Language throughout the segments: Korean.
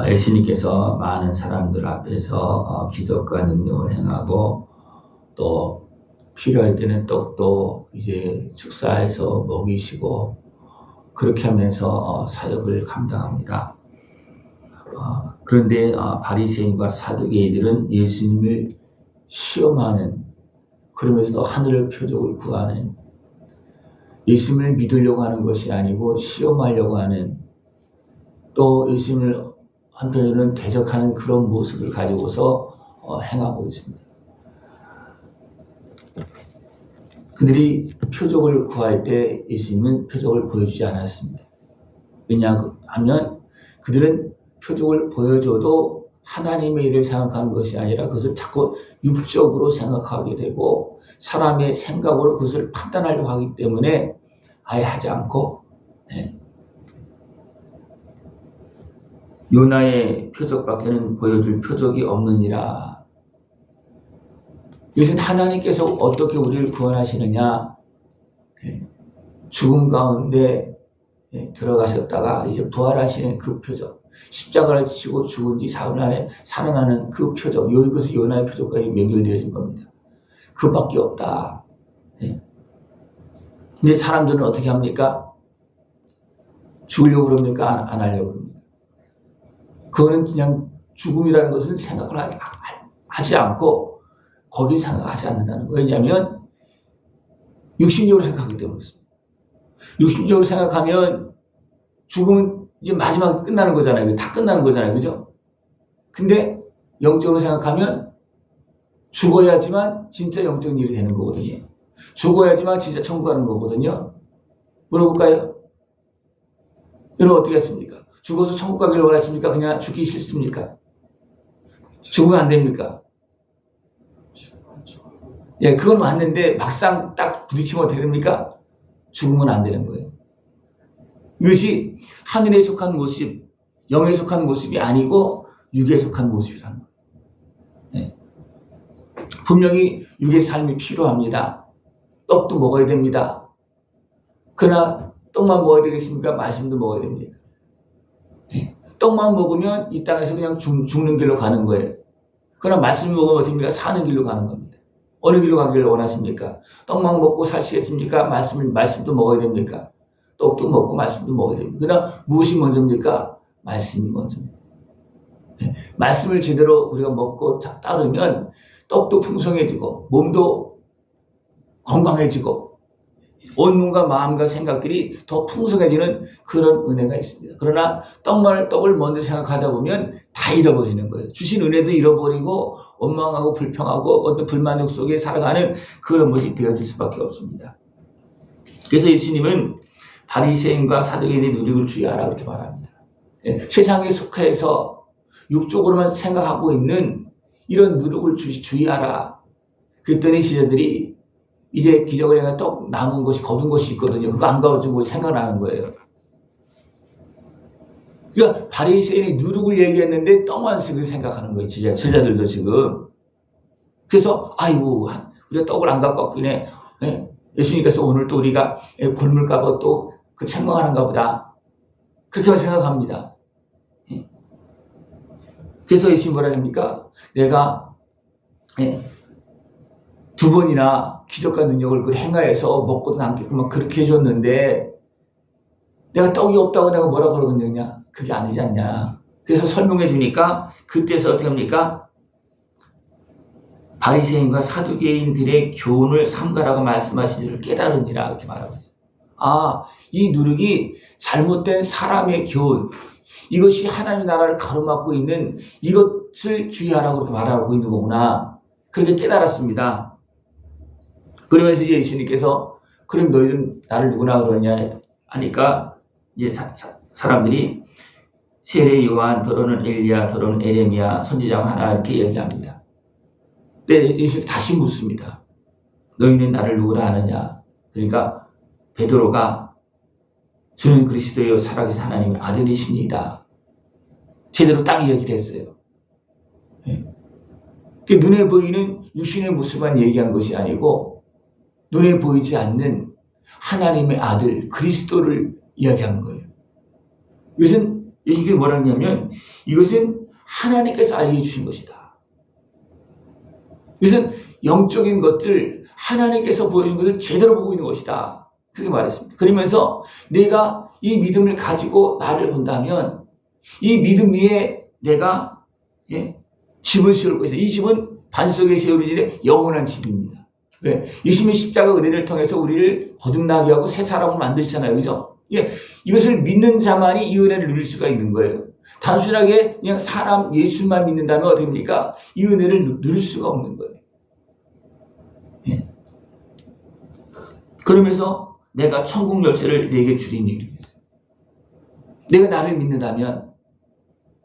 예수님께서 많은 사람들 앞에서 기적과 능력을 행하고 또 필요할 때는 떡도 이제 축사해서 먹이시고 그렇게 하면서 사역을 감당합니다. 그런데 바리새인과 사두개인들은 예수님을 시험하는, 그러면서도 하늘의 표적을 구하는, 예수님을 믿으려고 하는 것이 아니고 시험하려고 하는, 또 예수님을 한편으로는 대적하는 그런 모습을 가지고서 행하고 있습니다. 그들이 표적을 구할 때 예수님은 표적을 보여주지 않았습니다. 왜냐하면 그들은 표적을 보여줘도 하나님의 일을 생각하는 것이 아니라 그것을 자꾸 육적으로 생각하게 되고 사람의 생각으로 그것을 판단하려고 하기 때문에 아예 하지 않고, 요나의 표적밖에는 보여줄 표적이 없느니라. 이것은 하나님께서 어떻게 우리를 구원하시느냐, 죽음 가운데 들어가셨다가 이제 부활하시는 그 표적, 십자가를 지고 죽은 지 사흘 만에 살아나는 그 표적, 이것이 요나의 표적과 연결되어진 겁니다. 그밖에 없다. 근데 사람들은 어떻게 합니까? 죽으려고 그럽니까? 안 하려고 그럽니까? 그거는 그냥 죽음이라는 것은 생각을 하지 않고 거기 생각하지 않는다는 거예요. 왜냐하면 육신적으로 생각하기 때문이었습니다. 육신적으로 생각하면 죽음은 이제 마지막에 끝나는 거잖아요. 다 끝나는 거잖아요. 그죠? 근데 영적으로 생각하면 죽어야지만 진짜 영적 일이 되는 거거든요. 죽어야지만 진짜 천국 가는 거거든요. 물어볼까요? 여러분 어떻게 했습니까? 죽어서 천국 가기를 원하십니까? 그냥 죽기 싫습니까? 죽으면 안 됩니까? 예, 그건 맞는데 막상 딱 부딪히면 어떻게 됩니까? 죽으면 안 되는 거예요. 이것이 하늘에 속한 모습, 영에 속한 모습이 아니고 육에 속한 모습이라는 거예요. 예. 분명히 육의 삶이 필요합니다. 떡도 먹어야 됩니다. 그러나 떡만 먹어야 되겠습니까? 말씀도 먹어야 됩니까? 예. 떡만 먹으면 이 땅에서 그냥 죽는 길로 가는 거예요. 그러나 말씀을 먹으면 어떻게 됩니까? 사는 길로 가는 겁니다. 어느 길로 가기를 원하십니까? 떡만 먹고 사시겠습니까? 말씀도 먹어야 됩니까? 떡도 먹고 말씀도 먹어야 됩니다. 그러나 무엇이 먼저입니까? 말씀이 먼저입니다. 네. 말씀을 제대로 우리가 먹고 따르면 떡도 풍성해지고 몸도 건강해지고 온몸과 마음과 생각들이 더 풍성해지는 그런 은혜가 있습니다. 그러나 떡을 먼저 생각하다 보면 다 잃어버리는 거예요. 주신 은혜도 잃어버리고 원망하고 불평하고 어떤 불만족 속에 살아가는 그런 모습이 되어질 수밖에 없습니다. 그래서 예수님은 바리새인과 사두개인의 누룩을 주의하라 그렇게 말합니다. 세상에 속해서 육적으로만 생각하고 있는 이런 누룩을 주의하라. 그랬더니 시저들이 이제 기적을 해가 떡 남은 것이 거둔 것이 있거든요. 그거 안 가지고 생각나는 거예요. 그러니까 바리새인이 누룩을 얘기했는데 떡만 생각하는 거예요. 제자들도 지금. 그래서 아이고 우리가 떡을 안 갖고 왔긴 해. 예수님께서 오늘 또 우리가 굶을까 봐 또 그 책망하는가 보다. 그렇게만 생각합니다. 그래서 예수님 뭐라 합니까? 내가 두 번이나 기적과 능력을 행하여서 먹고도 남겠구만 그렇게 해줬는데 내가 떡이 없다고 내가 뭐라 그러겠느냐? 그게 아니지 않냐? 그래서 설명해 주니까 그때서 어떻게 합니까? 바리새인과 사두개인들의 교훈을 삼가라고 말씀하신 줄을 깨달으니라 이렇게 말하고 있어요. 이 누룩이 잘못된 사람의 교훈, 이것이 하나님의 나라를 가로막고 있는 이것을 주의하라고 그렇게 말하고 있는 거구나. 그렇게 깨달았습니다. 그러면서 이제 예수님께서 그럼 너희들은 나를 누구나 그러냐 하니까 이제 사람들이 세례 요한, 더러는 엘리야, 더러는 에레미야, 선지자 하나 이렇게 얘기합니다. 근데 예수님 다시 묻습니다. 너희는 나를 누구라 하느냐? 그러니까 베드로가 주는 그리스도여 살아계신 하나님의 아들이십니다. 제대로 딱 얘기를 했어요. 눈에 보이는 육신의 모습만 얘기한 것이 아니고 눈에 보이지 않는 하나님의 아들 그리스도를 이야기한 거예요. 이것은 이게 뭐라냐면 이것은 하나님께서 알려주신 것이다. 이것은 영적인 것들 하나님께서 보여준 것을 제대로 보고 있는 것이다. 그렇게 말했습니다. 그러면서 내가 이 믿음을 가지고 나를 본다면 이 믿음 위에 내가 집을 세울 것이다. 이 집은 반석에 세우는 영원한 집입니다. 왜? 예수님의 십자가 은혜를 통해서 우리를 거듭나게 하고 새 사람을 만드시잖아요. 그죠? 이것을 믿는 자만이 이 은혜를 누릴 수가 있는 거예요. 단순하게 그냥 사람 예수만 믿는다면 어떻게 됩니까? 이 은혜를 누릴 수가 없는 거예요. 그러면서 내가 천국 열쇠를 내게 주리니 이르겠어요. 내가 나를 믿는다면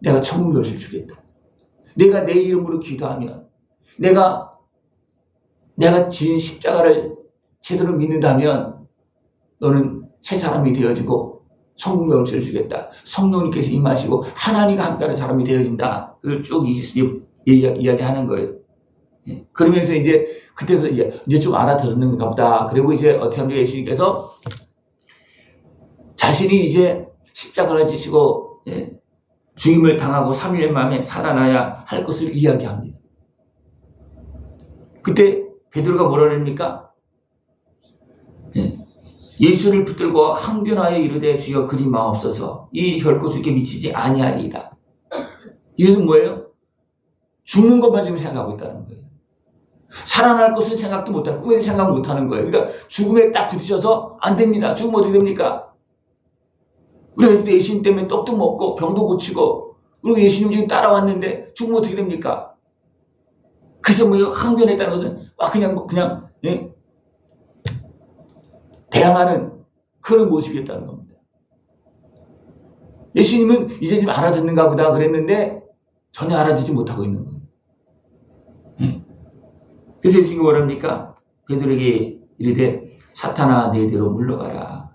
내가 천국 열쇠를 주겠다. 내가 내 이름으로 기도하면 내가 지은 십자가를 제대로 믿는다면 너는 새 사람이 되어지고 천국 열쇠를 주겠다. 성령님께서 임하시고 하나님과 함께하는 사람이 되어진다. 그걸 쭉 이야기하는 거예요. 그러면서 이제 그때서 이제 좀 알아들었는가 보다. 그리고 이제 어떻게 하면 예수님께서 자신이 이제 십자가를 지시고 죽임을 당하고 3일 만에 살아나야 할 것을 이야기합니다. 그때 베드로가 뭐라 그럽니까? 예수를 붙들고 항변하여 이르되 주여 그리 마옵소서 이 일이 결코 주께 미치지 아니하리이다. 이것은 뭐예요? 죽는 것만 지금 생각하고 있다는 거예요. 살아날 것은 생각도 못하고 꿈에도 생각 못하는 거예요. 그러니까 죽음에 딱 부딪혀서 안 됩니다. 죽으면 어떻게 됩니까? 우리가 예수님 때문에 떡도 먹고 병도 고치고 그리고 예수님 지금 따라왔는데 죽으면 어떻게 됩니까? 그래서 뭐 항변했다는 것은 그냥 대항하는 그런 모습이었다는 겁니다. 예수님은 이제 좀 알아듣는가 보다 그랬는데 전혀 알아듣지 못하고 있는 거예요. 그래서 예수님이 뭐랍니까? 베드로에게 이르되 사탄아 내대로 물러가라.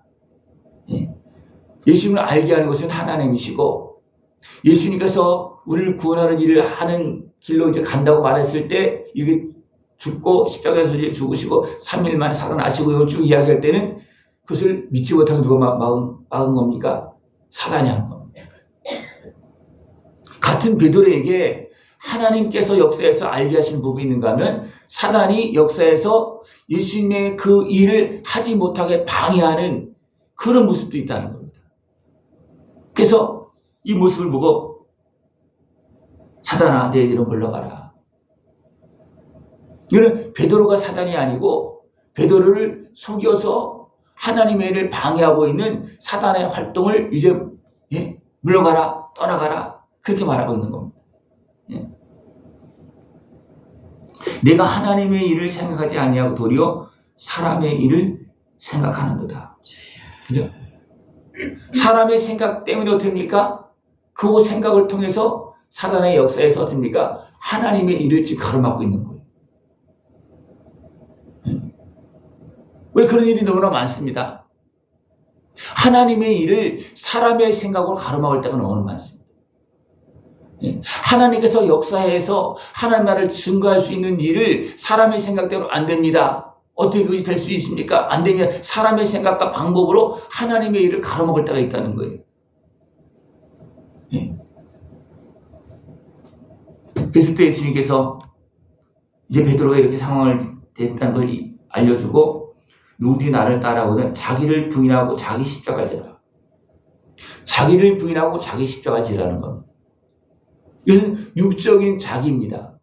예수님을 알게 하는 것은 하나님이시고 예수님께서 우리를 구원하는 일을 하는 길로 이제 간다고 말했을 때 이렇게 죽고 십자가에서 이제 죽으시고 3일 만에 살아나시고 이걸 쭉 이야기할 때는 그것을 믿지 못하고 누가 막은 겁니까? 사단이 한 겁니다. 같은 베드로에게 하나님께서 역사에서 알게 하신 부분이 있는가 하면 사단이 역사에서 예수님의 그 일을 하지 못하게 방해하는 그런 모습도 있다는 겁니다. 그래서 이 모습을 보고 사단아 내 뒤로 물러가라. 이거는 베드로가 사단이 아니고 베드로를 속여서 하나님의 일을 방해하고 있는 사단의 활동을 이제 물러가라 떠나가라 그렇게 말하고 있는 겁니다. 내가 하나님의 일을 생각하지 아니하고 도리어 사람의 일을 생각하는도다. 그죠? 사람의 생각 때문에 어떻습니까? 그 생각을 통해서 사단의 역사에서 어떻습니까? 하나님의 일을 지금 가로막고 있는 거예요. 왜 그런 일이 너무나 많습니다. 하나님의 일을 사람의 생각으로 가로막을 때가 너무 많습니다. 하나님께서 역사에서 하나님 나라를 증거할 수 있는 일을 사람의 생각대로 안 됩니다. 어떻게 그것이 될 수 있습니까? 안 되면 사람의 생각과 방법으로 하나님의 일을 가로막을 때가 있다는 거예요. 그랬을 때 예수님께서 이제 베드로가 이렇게 상황을 됐다는 걸 알려주고 누구든지 나를 따라오는 자기를 부인하고 자기 십자가를 지라. 자기를 부인하고 자기 십자가를 지라는 겁니다. 이것은 육적인 자기입니다.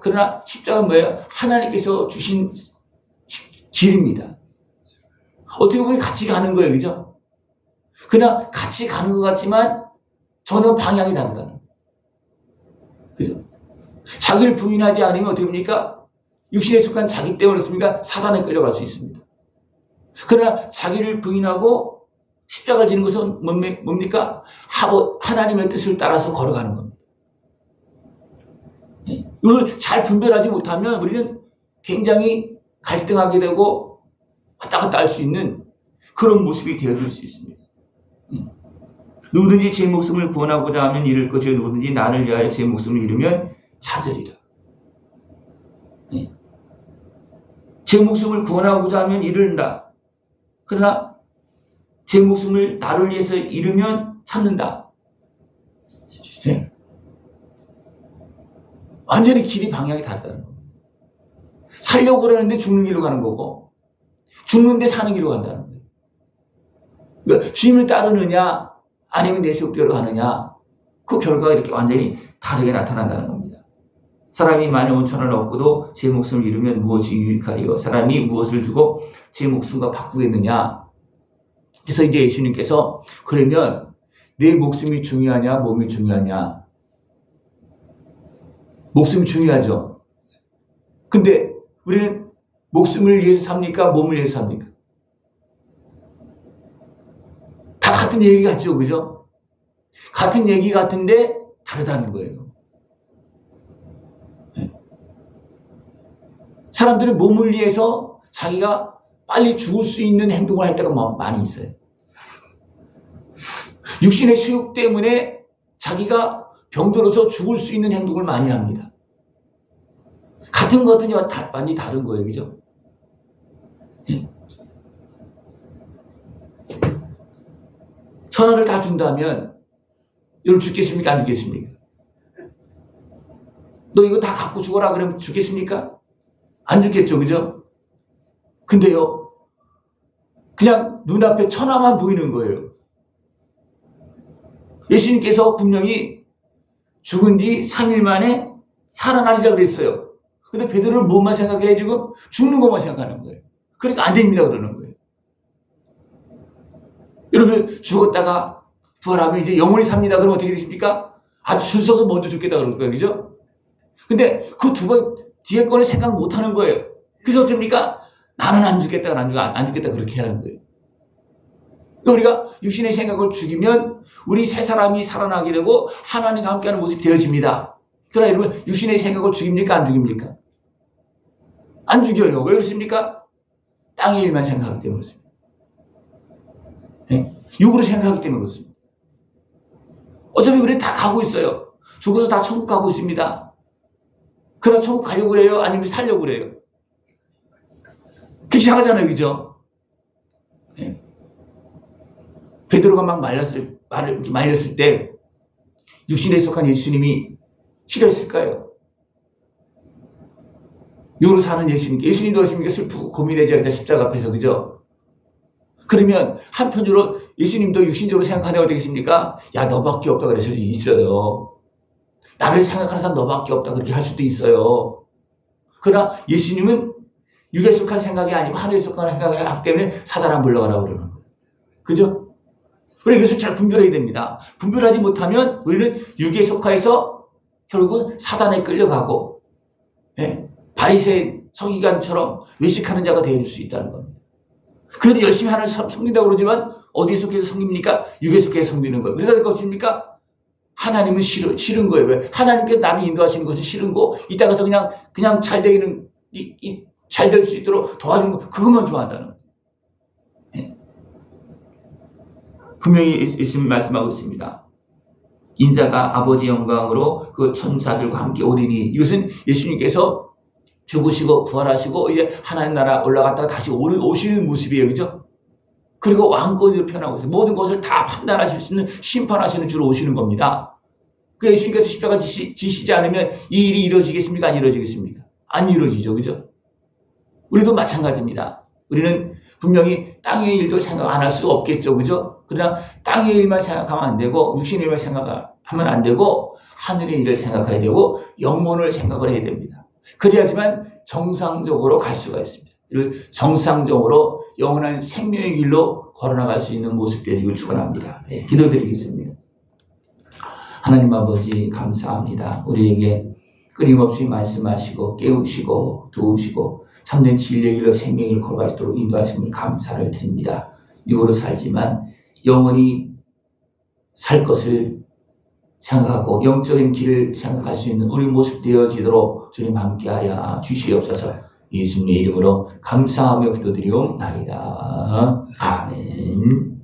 그러나 십자가는 뭐예요? 하나님께서 주신 길입니다. 어떻게 보면 같이 가는 거예요. 그죠? 그러나 같이 가는 것 같지만 전혀 방향이 다르다는 거예요. 그죠? 자기를 부인하지 않으면 어떻게 됩니까? 육신에 속한 자기 때문에 어떻습니까? 사단에 끌려갈 수 있습니다. 그러나 자기를 부인하고 십자가를 지는 것은 뭡니까? 하나님의 뜻을 따라서 걸어가는 겁니다. 이걸 잘 분별하지 못하면 우리는 굉장히 갈등하게 되고 왔다 갔다 할 수 있는 그런 모습이 되어질 수 있습니다. 누구든지 제 목숨을 구원하고자 하면 잃을 것이요 누구든지 나를 위하여 제 목숨을 잃으면 찾으리라. 제 목숨을 구원하고자 하면 잃는다. 그러나 제 목숨을 나를 위해서 잃으면 찾는다. 네. 완전히 길이 방향이 다르다는 거예요. 살려고 그러는데 죽는 길로 가는 거고 죽는데 사는 길로 간다는 거예요. 그러니까 주님을 따르느냐 아니면 내 속대로 가느냐 그 결과가 이렇게 완전히 다르게 나타난다는 겁니다. 사람이 15,000원을 얻고도 제 목숨을 잃으면 무엇이 유익하리요? 사람이 무엇을 주고 제 목숨과 바꾸겠느냐? 그래서 이제 예수님께서 그러면 내 목숨이 중요하냐 몸이 중요하냐? 목숨이 중요하죠. 근데 우리는 목숨을 위해서 삽니까? 몸을 위해서 삽니까? 다 같은 얘기 같죠, 그죠? 같은 얘기 같은데 다르다는 거예요. 사람들은 몸을 위해서 자기가 빨리 죽을 수 있는 행동을 할 때가 많이 있어요. 육신의 소욕 때문에 자기가 병들어서 죽을 수 있는 행동을 많이 합니다. 같은 것 같은데 많이 다른 거예요, 그죠? 천원을 다 준다면 여러분 죽겠습니까? 안 죽겠습니까? 너 이거 다 갖고 죽어라 그러면 죽겠습니까? 안 죽겠죠, 그죠? 근데요, 그냥 눈앞에 천하만 보이는 거예요. 예수님께서 분명히 죽은 지 3일 만에 살아나리라 그랬어요. 근데 베드로는 뭐만 생각해? 지금 죽는 것만 생각하는 거예요. 그러니까 안 됩니다 그러는 거예요. 여러분 죽었다가 부활하면 이제 영원히 삽니다. 그러면 어떻게 되십니까? 아주 줄 서서 먼저 죽겠다 그럴 거예요. 그죠? 근데 그 두 번 뒤에 거는 생각 못 하는 거예요. 그래서 어떻게 됩니까? 나는 안 죽겠다, 안 죽겠다 그렇게 하는 거예요. 우리가 육신의 생각을 죽이면 우리 새 사람이 살아나게 되고 하나님과 함께하는 모습이 되어집니다. 그러나 여러분 육신의 생각을 죽입니까? 안 죽입니까? 안 죽여요. 왜 그렇습니까? 땅의 일만 생각하기 때문에 그렇습니다. 네? 육으로 생각하기 때문에 그렇습니다. 어차피 우리 다 가고 있어요. 죽어서 다 천국 가고 있습니다. 그러나 천국 가려고 그래요? 아니면 살려고 그래요? 그렇게 생각하잖아요. 그죠? 네. 베드로가 막 말렸을 때 육신에 속한 예수님이 싫어했을까요? 육으로 사는 예수님도 하십니까? 슬프고 고민의 자리다 십자가 앞에서, 그죠? 그러면 한편으로 예수님도 육신적으로 생각하는 게 되겠습니까? 야, 너밖에 없다 그럴 수도 있어요. 나를 생각하는 사람 너밖에 없다 그렇게 할 수도 있어요. 그러나 예수님은 육에 속한 생각이 아니고 하늘에 속한 생각을 하기 때문에 사단아 물러가라고 그러는 거예요. 그죠? 우리 이것을 잘 분별해야 됩니다. 분별하지 못하면 우리는 육에 속하여서 결국은 사단에 끌려가고, 예, 바리새인 서기관처럼 외식하는 자가 되어줄 수 있다는 겁니다. 그들이 열심히 하나님을 섬긴다고 그러지만 어디에 속해서 섬깁니까? 육에 속해서 섬기는 거예요. 그래서 될까 없습니까? 하나님은 싫은 거예요. 왜? 하나님께서 나를 인도하시는 것은 싫은 거, 이따 가서 그냥 잘 되기는, 잘 될 수 있도록 도와주는 거, 그것만 좋아한다는 거예요. 네. 분명히 예수님이 말씀하고 있습니다. 인자가 아버지 영광으로 그 천사들과 함께 오리니, 이것은 예수님께서 죽으시고 부활하시고 이제 하나님 나라 올라갔다가 다시 오시는 모습이에요. 그죠? 그리고 왕권으로 표현하고 있어요. 모든 것을 다 판단하실 수 있는 심판하시는 주로 오시는 겁니다. 그 예수님께서 십자가 지시지 않으면 이 일이 이루어지겠습니까? 안 이루어지겠습니까? 안 이루어지죠. 그죠? 우리도 마찬가지입니다. 우리는 분명히 땅의 일도 생각 안 할 수 없겠죠. 그죠? 그러나 땅의 일만 생각하면 안 되고 육신의 일만 생각하면 안 되고 하늘의 일을 생각해야 되고 영혼을 생각을 해야 됩니다. 그래야지만 정상적으로 갈 수가 있습니다. 정상적으로 영원한 생명의 길로 걸어나갈 수 있는 모습 되시길 축원합니다. 네, 기도드리겠습니다. 하나님 아버지 감사합니다. 우리에게 끊임없이 말씀하시고 깨우시고 도우시고 참된 진리의 길로 생명의 길을 걸어갈 수 있도록 인도하시니 감사를 드립니다. 육으로 살지만 영원히 살 것을 생각하고 영적인 길을 생각할 수 있는 우리 모습 되어지도록 주님 함께하여 주시옵소서. 예수님의 이름으로 감사하며 기도드리옵나이다. 아멘.